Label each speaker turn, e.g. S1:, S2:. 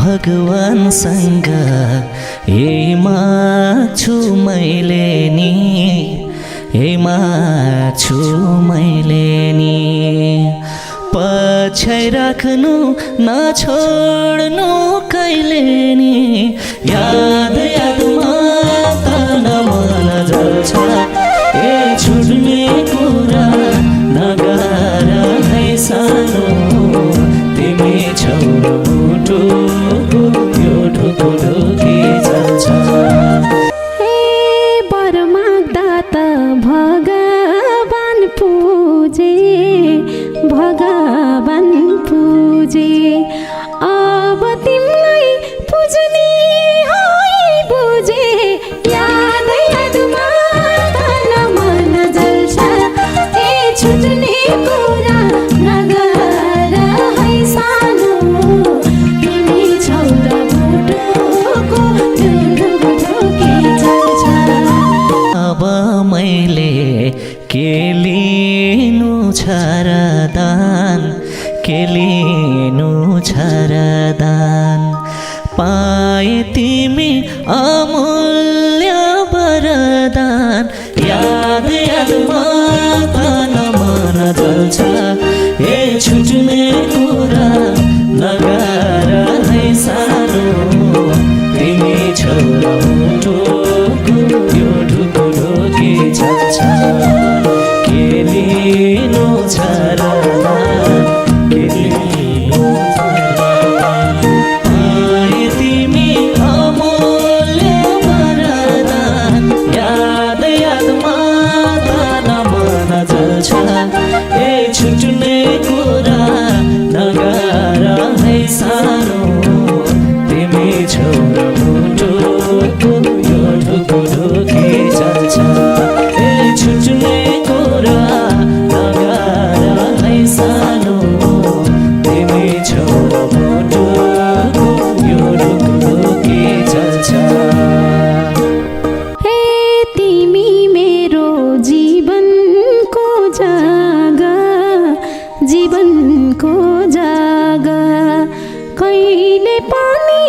S1: भगवानसँग यही माग्छु मैले नि, यही माग्छु मैले नि। पछ्याइराख्नु नछोड्नु कहिले नि, याद यादमा तन मन जल्छ। ए छुट्ने कुरा नगर है सानो, तिमी छौ मुटुको यो ढुकुढुकी चल्छ।
S2: बर माग्दा त भगवान पूजे, भगवान पूजे। अब तिमीलाई पुज्ने है बुझे, याद यादमा तन मन जल्छ। ए छुट्ने कुरा नगर है सानो, तिमी छौ र मुटुको ढुकुढुकी चल्छ।
S1: अब मैले के लिनु छ र दान, के लिनु छ र दान। पाए तिमी अमूल्य वरदान, याद यादमा तन मन जल्छ। ए छुट्ने कुरा नगर है सानो, तिमी छौ र मुटुको यो ढुकुढुकी चल्छ। के लिनु छ र दान, के लिनु छ र दान। पाए तिमी अमूल्य वरदान, याद यादमा तन मन जल्छ। ए छुट्ने कुरा नगर है सानो, तिमी छौ र मुटुको यो ढुकुढुकी चल्छ। ए छुट्ने कुरा नगर है सानो, तिमी छौ र मुटुको यो ढुकुढुकी चल्छ।
S2: हे तिमी मेरो जीवनको जग्गा, जीवनको जग्गा। कहिले पनि